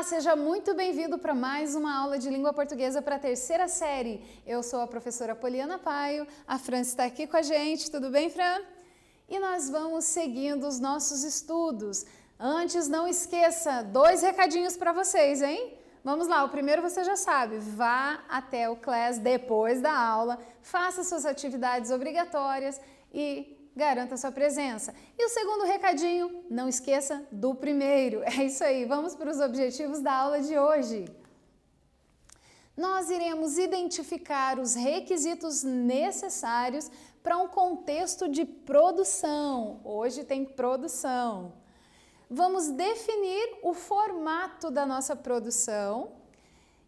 Olá, seja muito bem-vindo para mais uma aula de língua portuguesa para a terceira série. Eu sou a professora Poliana Paio, a Fran está aqui com a gente, tudo bem, Fran? E nós vamos seguindo os nossos estudos. Antes, não esqueça, 2 recadinhos para vocês, hein? Vamos lá, o primeiro você já sabe, vá até o class depois da aula, faça suas atividades obrigatórias e garanta sua presença. E o segundo recadinho, não esqueça do primeiro. É isso aí, vamos para os objetivos da aula de hoje. Nós iremos identificar os requisitos necessários para um contexto de produção. Hoje tem produção. Vamos definir o formato da nossa produção,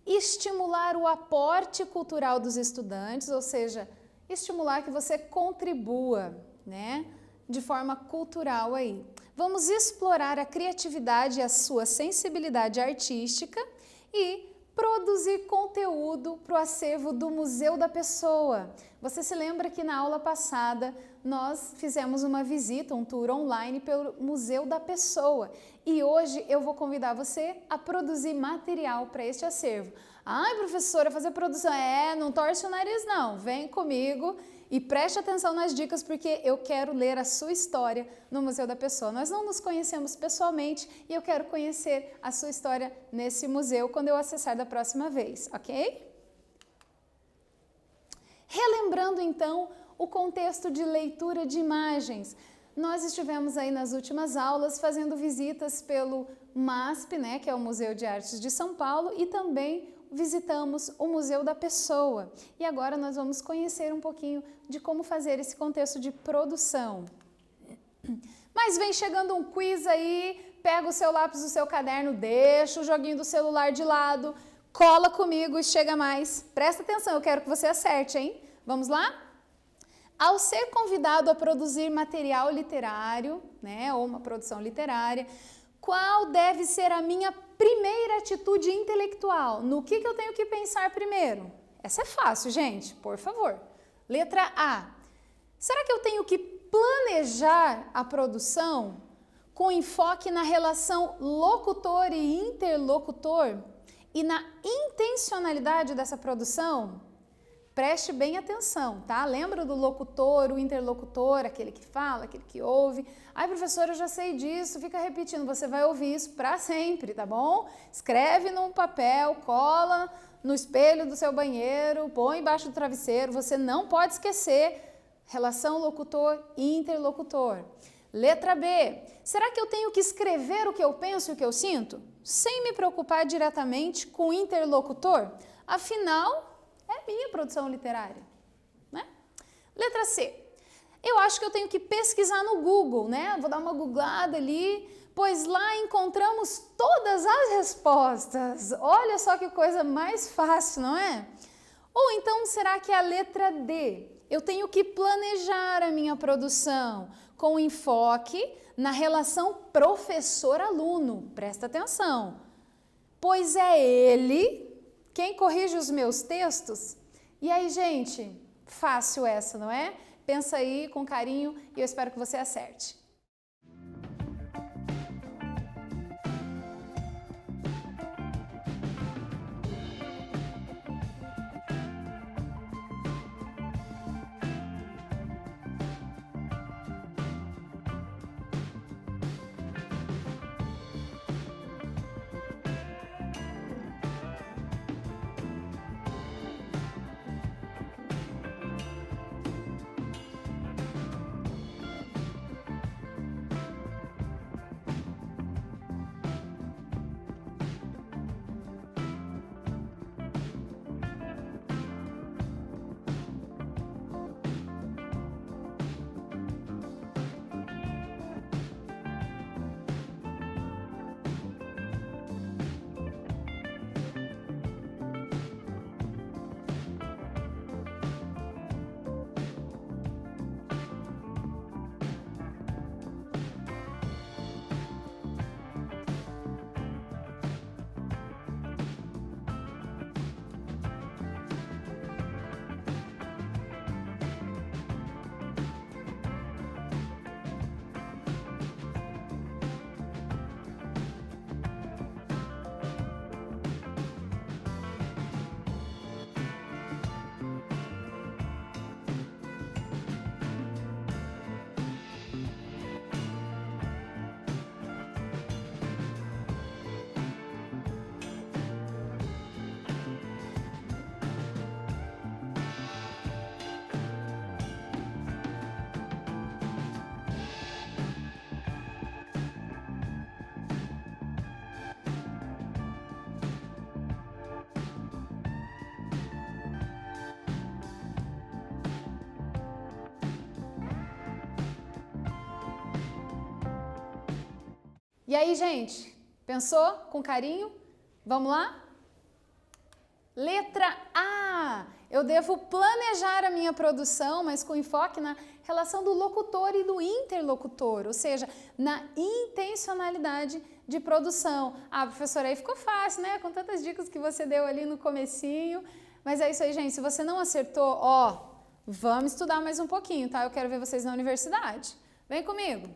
estimular o aporte cultural dos estudantes, ou seja, estimular que você contribua, né, de forma cultural aí. Vamos explorar a criatividade e a sua sensibilidade artística e produzir conteúdo para o acervo do Museu da Pessoa. Você se lembra que na aula passada nós fizemos uma visita, um tour online pelo Museu da Pessoa e hoje eu vou convidar você a produzir material para este acervo. Ai, professora, fazer produção, não torce o nariz não, vem comigo e preste atenção nas dicas porque eu quero ler a sua história no Museu da Pessoa. Nós não nos conhecemos pessoalmente e eu quero conhecer a sua história nesse museu quando eu acessar da próxima vez, ok? Relembrando então o contexto de leitura de imagens. Nós estivemos aí nas últimas aulas fazendo visitas pelo MASP, né, que é o Museu de Artes de São Paulo, e também visitamos o Museu da Pessoa. E agora nós vamos conhecer um pouquinho de como fazer esse contexto de produção. Mas vem chegando um quiz aí, pega o seu lápis, o seu caderno, deixa o joguinho do celular de lado, cola comigo e chega mais. Presta atenção, eu quero que você acerte, hein? Vamos lá? Ao ser convidado a produzir material literário, né, ou uma produção literária, qual deve ser a minha primeira atitude intelectual? No que eu tenho que pensar primeiro? Essa é fácil, gente, por favor. Letra A. Será que eu tenho que planejar a produção com enfoque na relação locutor e interlocutor e na intencionalidade dessa produção? Preste bem atenção, tá? Lembra do locutor, o interlocutor, aquele que fala, aquele que ouve. Ai, professora, eu já sei disso, fica repetindo, você vai ouvir isso para sempre, tá bom? Escreve num papel, cola no espelho do seu banheiro, põe embaixo do travesseiro, você não pode esquecer relação locutor e interlocutor. Letra B. Será que eu tenho que escrever o que eu penso e o que eu sinto? Sem me preocupar diretamente com o interlocutor? Afinal, é minha produção literária, né? Letra C. Eu acho que eu tenho que pesquisar no Google, né? Vou dar uma googlada ali, pois lá encontramos todas as respostas. Olha só que coisa mais fácil, não é? Ou então, será que é a letra D? Eu tenho que planejar a minha produção com enfoque na relação professor-aluno. Presta atenção, pois é ele quem corrige os meus textos. E aí, gente, fácil essa, não é? Pensa aí com carinho e eu espero que você acerte. E aí, gente, pensou com carinho? Vamos lá? Letra A. Eu devo planejar a minha produção, mas com enfoque na relação do locutor e do interlocutor, ou seja, na intencionalidade de produção. Ah, professora, aí ficou fácil, né? Com tantas dicas que você deu ali no comecinho. Mas é isso aí, gente. Se você não acertou, ó, vamos estudar mais um pouquinho, tá? Eu quero ver vocês na universidade. Vem comigo.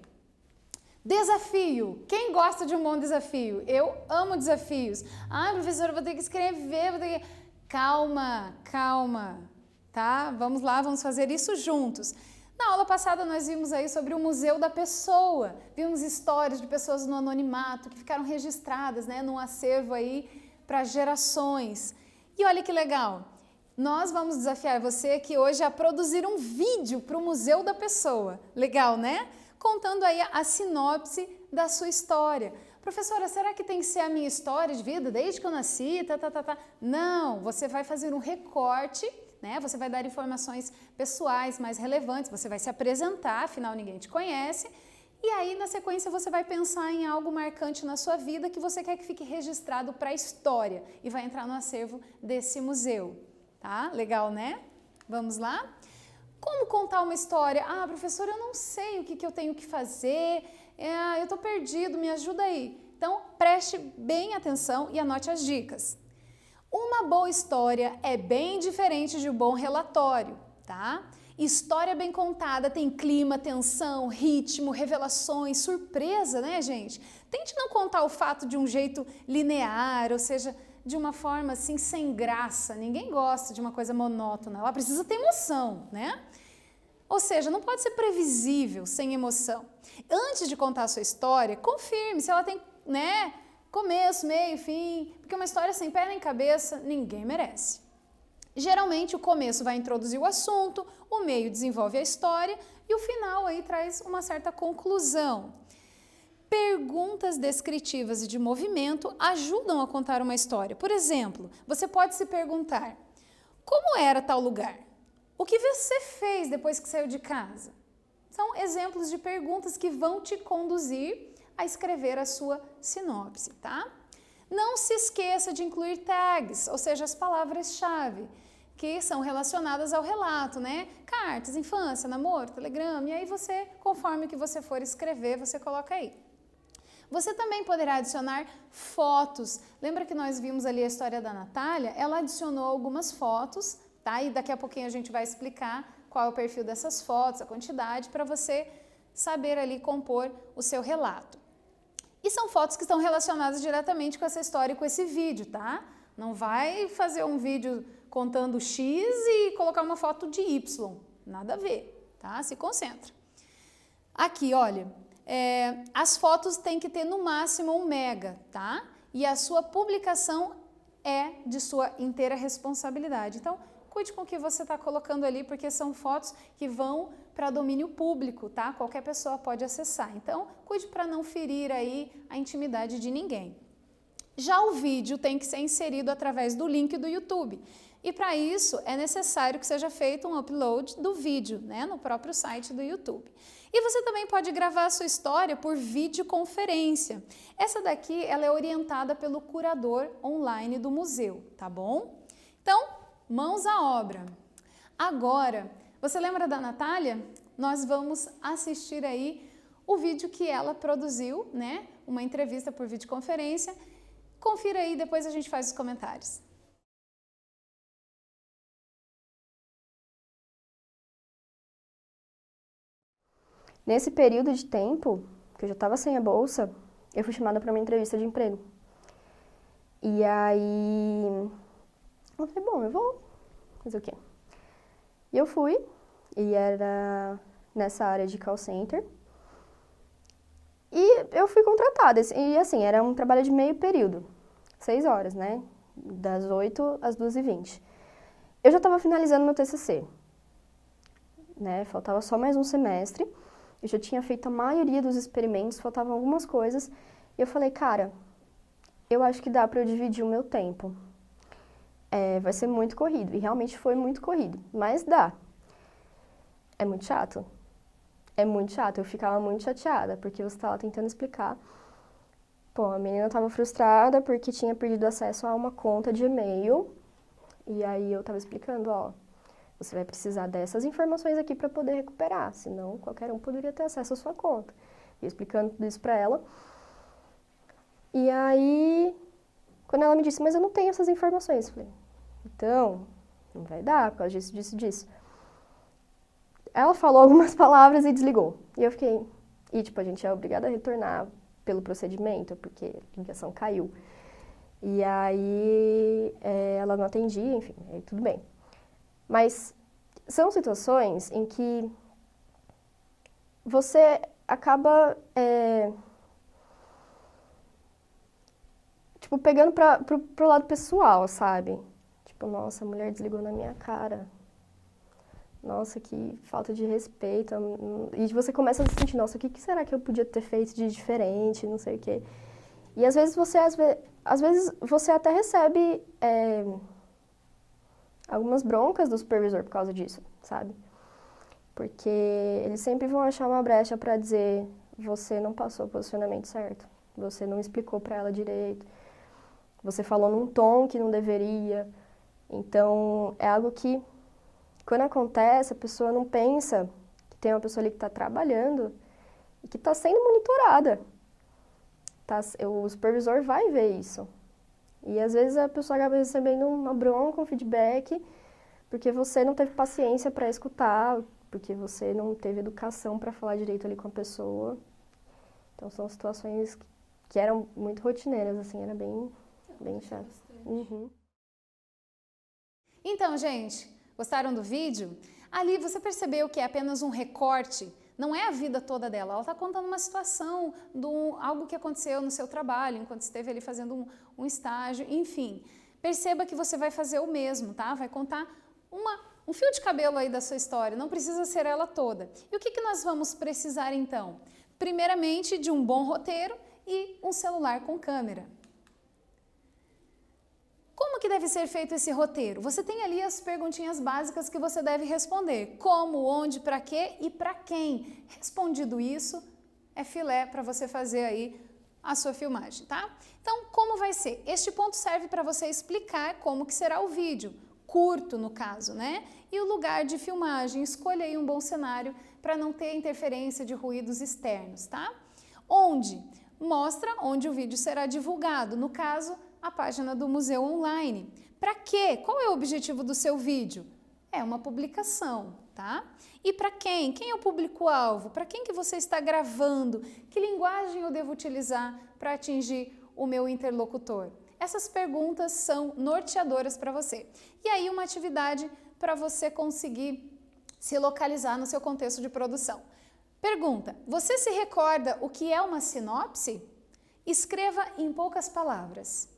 Desafio. Quem gosta de um bom desafio? Eu amo desafios. Ah, professora, vou ter que escrever, vou ter que... Calma, calma, tá? Vamos lá, vamos fazer isso juntos. Na aula passada nós vimos aí sobre o Museu da Pessoa. Vimos histórias de pessoas no anonimato que ficaram registradas, né, num acervo aí para gerações. E olha que legal. Nós vamos desafiar você aqui hoje a produzir um vídeo para o Museu da Pessoa. Legal, né? Contando aí a sinopse da sua história. Professora, será que tem que ser a minha história de vida desde que eu nasci? Não, você vai fazer um recorte, né? Você vai dar informações pessoais mais relevantes, você vai se apresentar, afinal ninguém te conhece. E aí, na sequência, você vai pensar em algo marcante na sua vida que você quer que fique registrado para a história e vai entrar no acervo desse museu. Tá? Legal, né? Vamos lá? Como contar uma história? Ah, professora, eu não sei o que eu tenho que fazer, eu estou perdido, me ajuda aí. Então, preste bem atenção e anote as dicas. Uma boa história é bem diferente de um bom relatório, tá? História bem contada tem clima, tensão, ritmo, revelações, surpresa, né, gente? Tente não contar o fato de um jeito linear, ou seja, de uma forma assim sem graça. Ninguém gosta de uma coisa monótona, ela precisa ter emoção, né? Ou seja, não pode ser previsível, sem emoção. Antes de contar a sua história, confirme se ela tem, né, começo, meio, fim, porque uma história sem pé nem cabeça ninguém merece. Geralmente o começo vai introduzir o assunto, o meio desenvolve a história e o final aí traz uma certa conclusão. Perguntas descritivas e de movimento ajudam a contar uma história. Por exemplo, você pode se perguntar: como era tal lugar? O que você fez depois que saiu de casa? São exemplos de perguntas que vão te conduzir a escrever a sua sinopse, tá? Não se esqueça de incluir tags, ou seja, as palavras-chave, que são relacionadas ao relato, né? Cartas, infância, namoro, telegrama, e aí você, conforme o que você for escrever, você coloca aí. Você também poderá adicionar fotos. Lembra que nós vimos ali a história da Natália? Ela adicionou algumas fotos, tá? E daqui a pouquinho a gente vai explicar qual é o perfil dessas fotos, a quantidade, para você saber ali compor o seu relato. E são fotos que estão relacionadas diretamente com essa história e com esse vídeo, tá? Não vai fazer um vídeo contando X e colocar uma foto de Y. Nada a ver, tá? Se concentra. Aqui, olha, as fotos têm que ter no máximo 1 mega, tá? E a sua publicação é de sua inteira responsabilidade. Então, cuide com o que você está colocando ali, porque são fotos que vão para domínio público, tá? Qualquer pessoa pode acessar. Então, cuide para não ferir aí a intimidade de ninguém. Já o vídeo tem que ser inserido através do link do YouTube. E para isso é necessário que seja feito um upload do vídeo, né, no próprio site do YouTube. E você também pode gravar a sua história por videoconferência. Essa daqui ela é orientada pelo curador online do museu, tá bom? Então, mãos à obra. Agora, você lembra da Natália? Nós vamos assistir aí o vídeo que ela produziu, né? Uma entrevista por videoconferência. Confira aí, depois a gente faz os comentários. Nesse período de tempo, que eu já estava sem a bolsa, eu fui chamada para uma entrevista de emprego. E aí, eu falei, bom, eu vou fazer o quê? E eu fui, e era nessa área de call center. E eu fui contratada, e assim, era um trabalho de meio período, 6 horas, né? Das 8 às 2h20. Eu já estava finalizando meu TCC, né? Faltava só mais um semestre. Eu já tinha feito a maioria dos experimentos, faltavam algumas coisas. E eu falei, cara, eu acho que dá para eu dividir o meu tempo. Vai ser muito corrido. E realmente foi muito corrido, mas dá. É muito chato. É muito chato. Eu ficava muito chateada, porque você estava tentando explicar Pô, a menina tava frustrada porque tinha perdido acesso a uma conta de e-mail. E aí eu tava explicando, ó, você vai precisar dessas informações aqui para poder recuperar, senão qualquer um poderia ter acesso à sua conta. E explicando tudo isso para ela. E aí, quando ela me disse, mas eu não tenho essas informações, eu falei, então, não vai dar por causa disso, disso, disso. Ela falou algumas palavras e desligou. E eu fiquei, e tipo, a gente é obrigada a retornar pelo procedimento, porque a ligação caiu. E aí, ela não atendia, enfim, aí tudo bem. Mas são situações em que você acaba, tipo, pegando pro lado pessoal, sabe? Tipo, nossa, a mulher desligou na minha cara. Nossa, que falta de respeito. E você começa a se sentir, nossa, o que será que eu podia ter feito de diferente, não sei o quê. E às vezes você até recebe algumas broncas do supervisor por causa disso, sabe? Porque eles sempre vão achar uma brecha para dizer, você não passou o posicionamento certo, você não explicou para ela direito, você falou num tom que não deveria. Então, é algo que, quando acontece, a pessoa não pensa que tem uma pessoa ali que está trabalhando e que está sendo monitorada. O supervisor vai ver isso. E às vezes a pessoa acaba recebendo uma bronca, um feedback, porque você não teve paciência para escutar, porque você não teve educação para falar direito ali com a pessoa. Então são situações que eram muito rotineiras, assim, era bem chato. Uhum. Então, gente, gostaram do vídeo? Ali você percebeu que é apenas um recorte, não é a vida toda dela. Ela está contando uma situação, algo que aconteceu no seu trabalho, enquanto esteve ali fazendo um estágio, enfim. Perceba que você vai fazer o mesmo, tá? Vai contar um fio de cabelo aí da sua história, não precisa ser ela toda. E o que nós vamos precisar então? Primeiramente, de um bom roteiro e um celular com câmera. Como que deve ser feito esse roteiro? Você tem ali as perguntinhas básicas que você deve responder. Como, onde, para quê e para quem. Respondido isso, é filé para você fazer aí a sua filmagem, tá? Então, como vai ser? Este ponto serve para você explicar como que será o vídeo. Curto, no caso, né? E o lugar de filmagem. Escolha aí um bom cenário para não ter interferência de ruídos externos, tá? Onde? Mostra onde o vídeo será divulgado. No caso, a página do museu online. Para quê? Qual é o objetivo do seu vídeo? É uma publicação, tá? E para quem? Quem é o público-alvo? Para quem que você está gravando? Que linguagem eu devo utilizar para atingir o meu interlocutor? Essas perguntas são norteadoras para você. E aí uma atividade para você conseguir se localizar no seu contexto de produção. Pergunta: você se recorda o que é uma sinopse? Escreva em poucas palavras.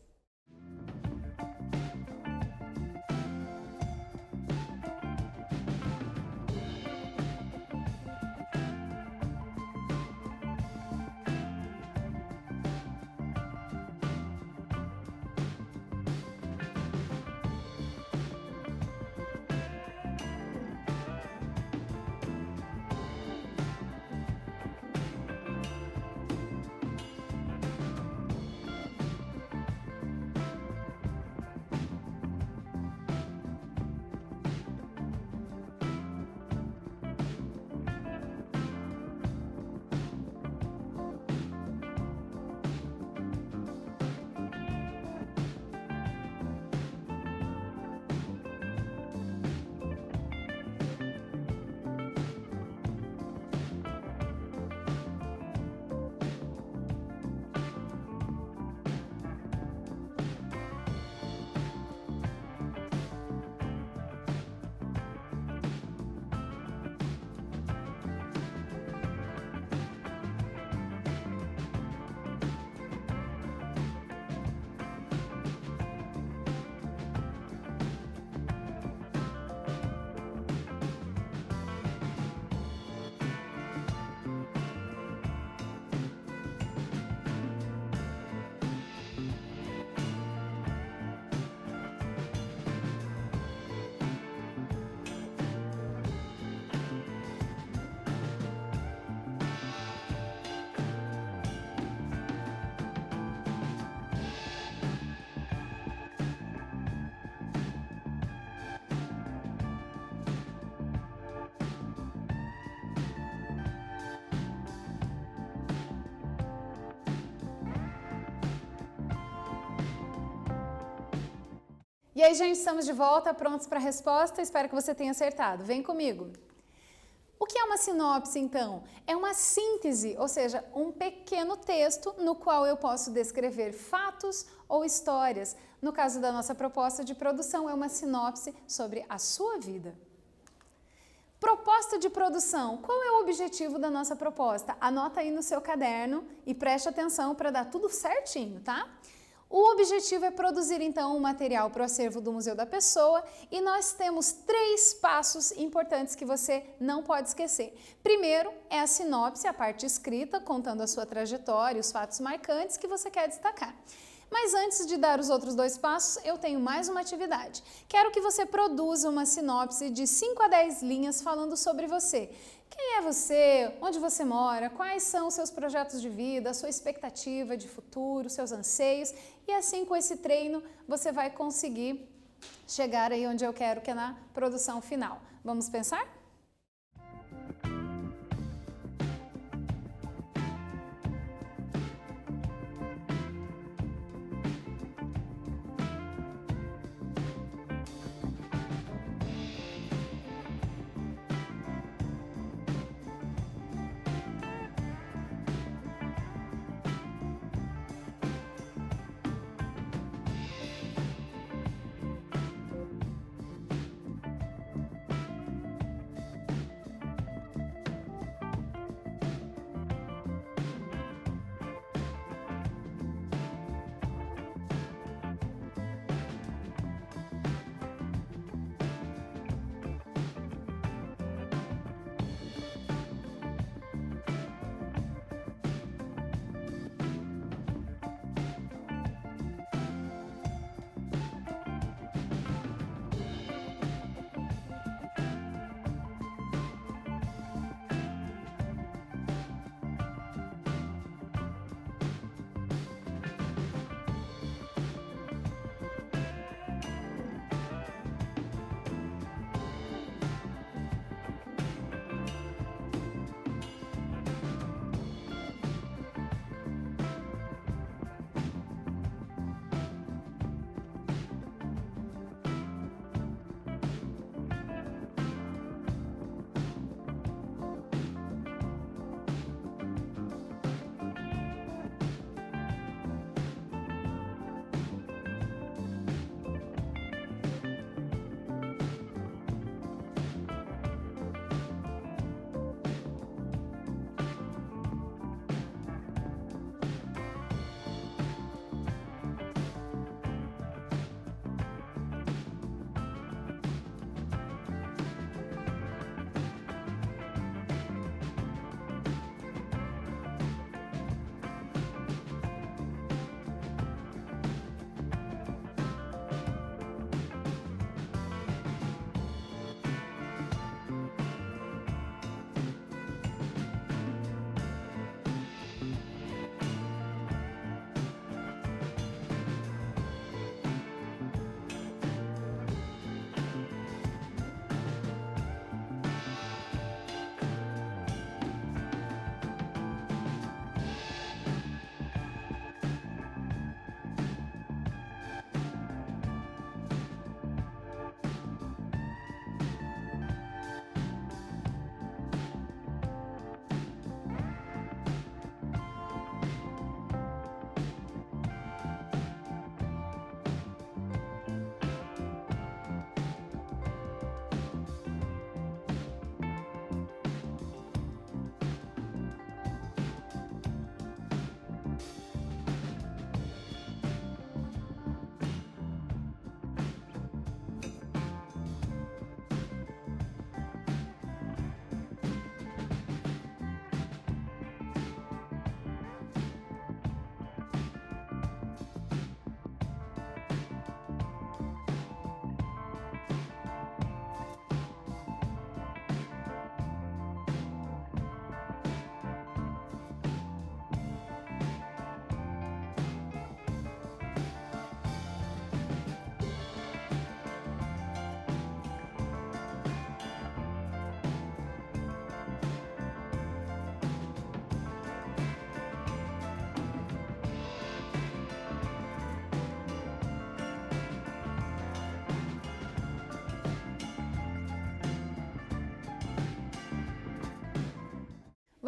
E aí, gente, estamos de volta, prontos para a resposta? Espero que você tenha acertado. Vem comigo. O que é uma sinopse, então? É uma síntese, ou seja, um pequeno texto no qual eu posso descrever fatos ou histórias. No caso da nossa proposta de produção, é uma sinopse sobre a sua vida. Proposta de produção. Qual é o objetivo da nossa proposta? Anota aí no seu caderno e preste atenção para dar tudo certinho, tá? O objetivo é produzir, então, um material para o acervo do Museu da Pessoa e nós temos 3 passos importantes que você não pode esquecer. Primeiro é a sinopse, a parte escrita, contando a sua trajetória, os fatos marcantes que você quer destacar. Mas antes de dar os outros 2 passos, eu tenho mais uma atividade. Quero que você produza uma sinopse de 5 a 10 linhas falando sobre você. Quem é você? Onde você mora? Quais são os seus projetos de vida? A sua expectativa de futuro? Seus anseios? E assim, com esse treino, você vai conseguir chegar aí onde eu quero, que é na produção final. Vamos pensar?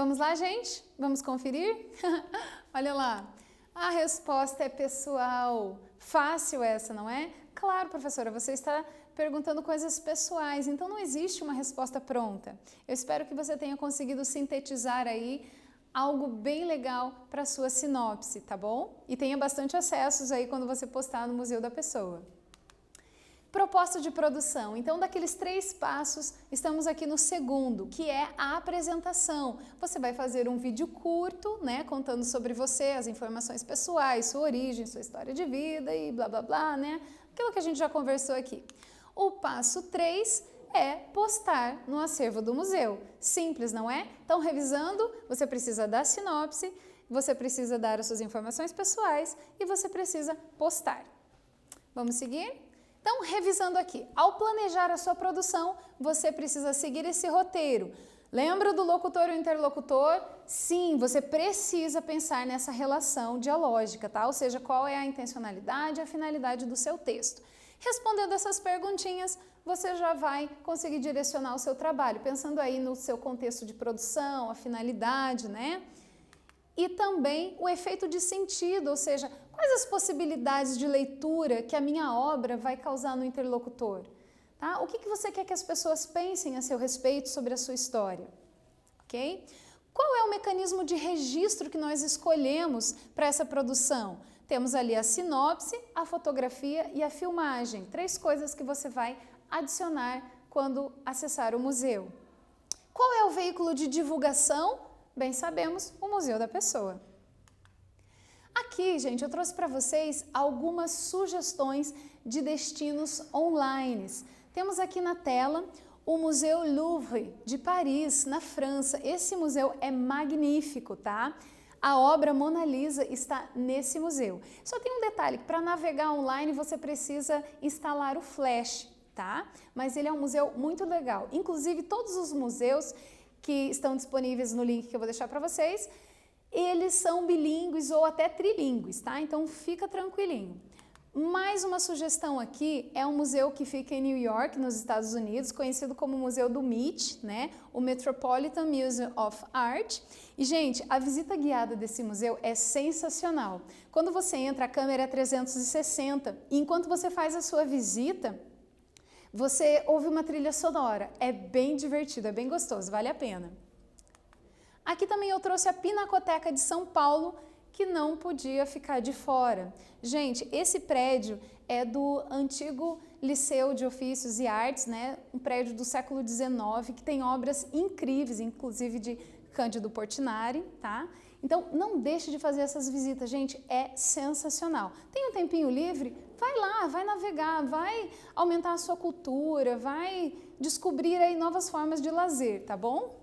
Vamos lá, gente? Vamos conferir? Olha lá. A resposta é pessoal. Fácil essa, não é? Claro, professora, você está perguntando coisas pessoais, então não existe uma resposta pronta. Eu espero que você tenha conseguido sintetizar aí algo bem legal para a sua sinopse, tá bom? E tenha bastante acessos aí quando você postar no Museu da Pessoa. Proposta de produção. Então, daqueles 3 passos, estamos aqui no segundo, que é a apresentação. Você vai fazer um vídeo curto, né, contando sobre você, as informações pessoais, sua origem, sua história de vida e blá, blá, blá, né? Aquilo que a gente já conversou aqui. O passo 3 é postar no acervo do museu. Simples, não é? Então, revisando, você precisa dar sinopse, você precisa dar as suas informações pessoais e você precisa postar. Vamos seguir? Então, revisando aqui, ao planejar a sua produção, você precisa seguir esse roteiro. Lembra do locutor e o interlocutor? Sim, você precisa pensar nessa relação dialógica, tá? Ou seja, qual é a intencionalidade e a finalidade do seu texto. Respondendo essas perguntinhas, você já vai conseguir direcionar o seu trabalho, pensando aí no seu contexto de produção, a finalidade, né? E também o efeito de sentido, ou seja, quais as possibilidades de leitura que a minha obra vai causar no interlocutor? Tá? O que você quer que as pessoas pensem a seu respeito sobre a sua história? Ok? Qual é o mecanismo de registro que nós escolhemos para essa produção? Temos ali a sinopse, a fotografia e a filmagem. 3 coisas que você vai adicionar quando acessar o museu. Qual é o veículo de divulgação? Bem sabemos, o Museu da Pessoa. Aqui, gente, eu trouxe para vocês algumas sugestões de destinos online. Temos aqui na tela o Museu Louvre de Paris, na França. Esse museu é magnífico, tá? A obra Mona Lisa está nesse museu. Só tem um detalhe, que para navegar online você precisa instalar o Flash, tá? Mas ele é um museu muito legal. Inclusive, todos os museus que estão disponíveis no link que eu vou deixar para vocês, eles são bilíngues ou até trilíngues, tá? Então fica tranquilinho. Mais uma sugestão aqui é um museu que fica em New York, nos Estados Unidos, conhecido como Museu do MIT, né? O Metropolitan Museum of Art. E, gente, a visita guiada desse museu é sensacional. Quando você entra, a câmera é 360 e enquanto você faz a sua visita, você ouve uma trilha sonora, é bem divertido, é bem gostoso, vale a pena. Aqui também eu trouxe a Pinacoteca de São Paulo, que não podia ficar de fora. Gente, esse prédio é do antigo Liceu de Ofícios e Artes, né? Um prédio do século XIX, que tem obras incríveis, inclusive de Cândido Portinari, tá? Então, não deixe de fazer essas visitas, gente, é sensacional. Tem um tempinho livre? Vai lá, vai navegar, vai aumentar a sua cultura, vai descobrir aí novas formas de lazer, tá bom?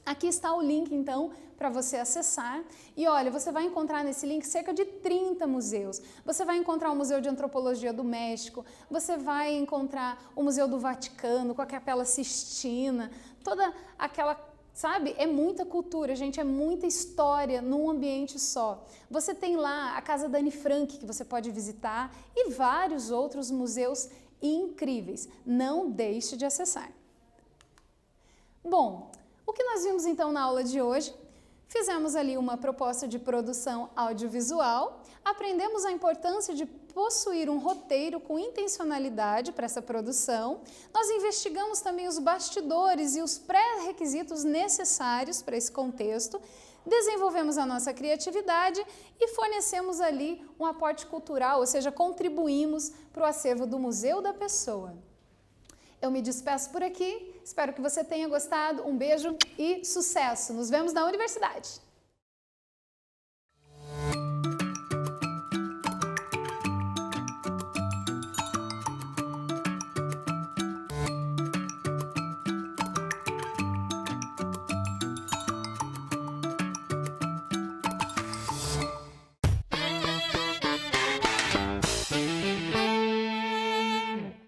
Aqui está o link, então, para você acessar. E olha, você vai encontrar nesse link cerca de 30 museus. Você vai encontrar o Museu de Antropologia do México, você vai encontrar o Museu do Vaticano com a Capela Sistina, toda aquela... Sabe? É muita cultura, gente, é muita história num ambiente só. Você tem lá a Casa da Anne Frank, que você pode visitar, e vários outros museus incríveis. Não deixe de acessar. Bom, o que nós vimos então na aula de hoje? Fizemos ali uma proposta de produção audiovisual, aprendemos a importância de possuir um roteiro com intencionalidade para essa produção, nós investigamos também os bastidores e os pré-requisitos necessários para esse contexto, desenvolvemos a nossa criatividade e fornecemos ali um aporte cultural, ou seja, contribuímos para o acervo do Museu da Pessoa. Eu me despeço por aqui, espero que você tenha gostado, um beijo e sucesso! Nos vemos na universidade!